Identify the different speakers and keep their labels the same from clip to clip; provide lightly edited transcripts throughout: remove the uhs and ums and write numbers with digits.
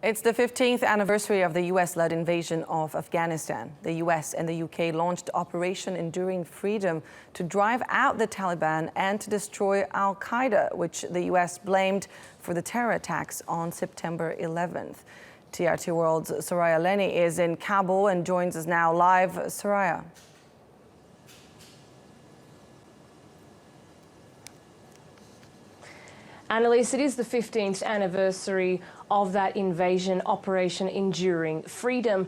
Speaker 1: It's the 15th anniversary of the US-led invasion of Afghanistan. The US and the UK launched Operation Enduring Freedom to drive out the Taliban and to destroy al-Qaeda, which the US blamed for the terror attacks on September 11th. TRT World's Soraya Lennie is in Kabul and joins us now live. Soraya.
Speaker 2: Annalise, it is the 15th anniversary of that invasion, Operation Enduring Freedom.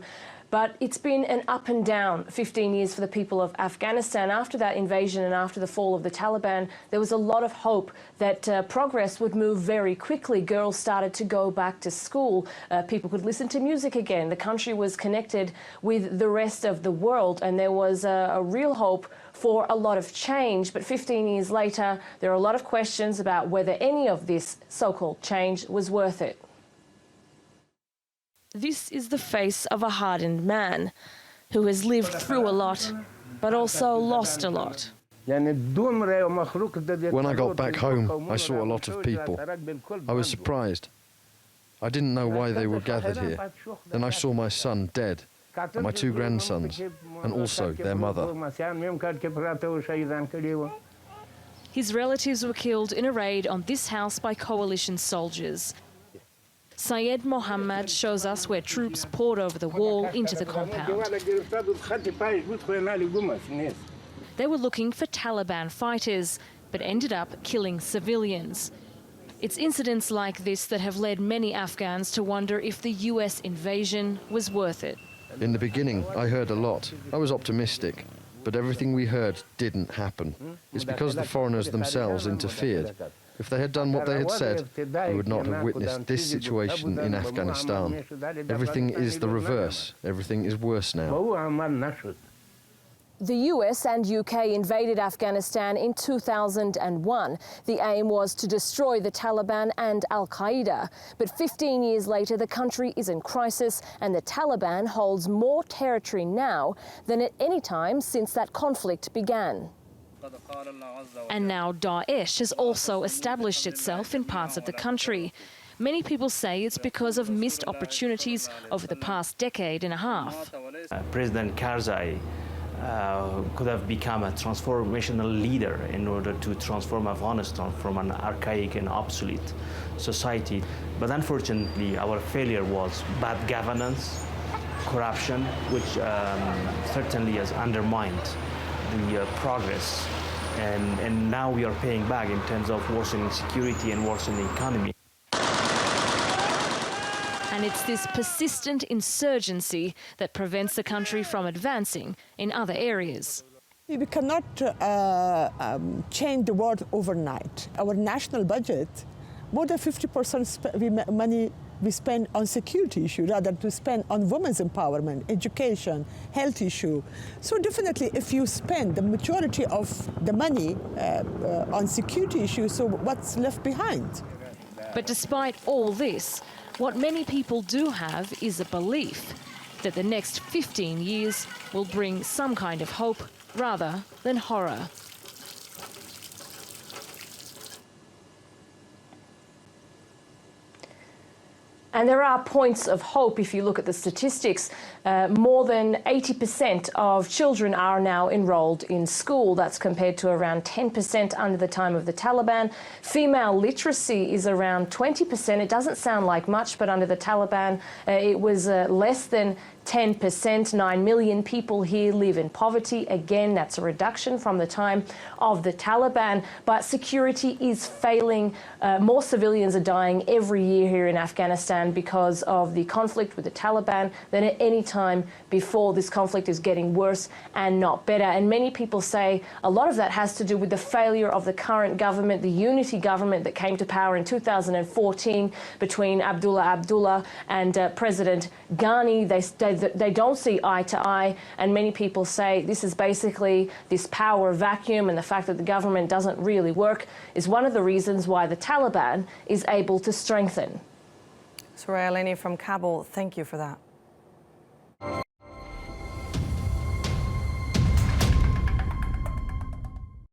Speaker 2: But it's been an up and down 15 years for the people of Afghanistan. After that invasion and after the fall of the Taliban, there was a lot of hope that progress would move very quickly. Girls started to go back to school. People could listen to music again. The country was connected with the rest of the world, and there was a real hope for a lot of change. But 15 years later, there are a lot of questions about whether any of this so-called change was worth it. This is the face of a hardened man who has lived through a lot, but also lost a lot.
Speaker 3: When I got back home, I saw a lot of people. I was surprised. I didn't know why they were gathered here. Then I saw my son dead, and my two grandsons, and also their mother.
Speaker 2: His relatives were killed in a raid on this house by coalition soldiers. Syed Mohammed shows us where troops poured over the wall into the compound. They were looking for Taliban fighters, but ended up killing civilians. It's incidents like this that have led many Afghans to wonder if the US invasion was worth it.
Speaker 3: In the beginning, I heard a lot. I was optimistic, but everything we heard didn't happen. It's because the foreigners themselves interfered. If they had done what they had said, we would not have witnessed this situation in Afghanistan. Everything is the reverse. Everything is worse now.
Speaker 2: The US and UK invaded Afghanistan in 2001. The aim was to destroy the Taliban and al-Qaeda. But 15 years later, the country is in crisis, and the Taliban holds more territory now than at any time since that conflict began. And now Daesh has also established itself in parts of the country. Many people say it's because of missed opportunities over the past decade and a half.
Speaker 4: President Karzai could have become a transformational leader in order to transform Afghanistan from an archaic and obsolete society. But unfortunately, our failure was bad governance, corruption, which certainly has undermined the progress. And now we are paying back in terms of worsening security and worsening economy.
Speaker 2: And it's this persistent insurgency that prevents the country from advancing in other areas.
Speaker 5: We cannot change the world overnight. Our national budget, more than 50% money we spend on security issues rather than spend on women's empowerment, education, health issue. So definitely if you spend the majority of the money on security issues, so what's left behind?
Speaker 2: But despite all this, what many people do have is a belief that the next 15 years will bring some kind of hope rather than horror. And there are points of hope if you look at the statistics. More than 80% of children are now enrolled in school. That's compared to around 10% under the time of the Taliban. Female literacy is around 20%. It doesn't sound like much, but under the Taliban, it was less than 10%. 9 million people here live in poverty. Again, that's a reduction from the time of the Taliban. But security is failing. More civilians are dying every year here in Afghanistan because of the conflict with the Taliban than at any time before. This conflict is getting worse and not better. And many people say a lot of that has to do with the failure of the current government, the unity government that came to power in 2014 between Abdullah and President Ghani. They don't see eye to eye, and many people say this is basically this power vacuum, and the fact that the government doesn't really work is one of the reasons why the Taliban is able to strengthen.
Speaker 1: Soraya Lennie from Kabul, thank you for that.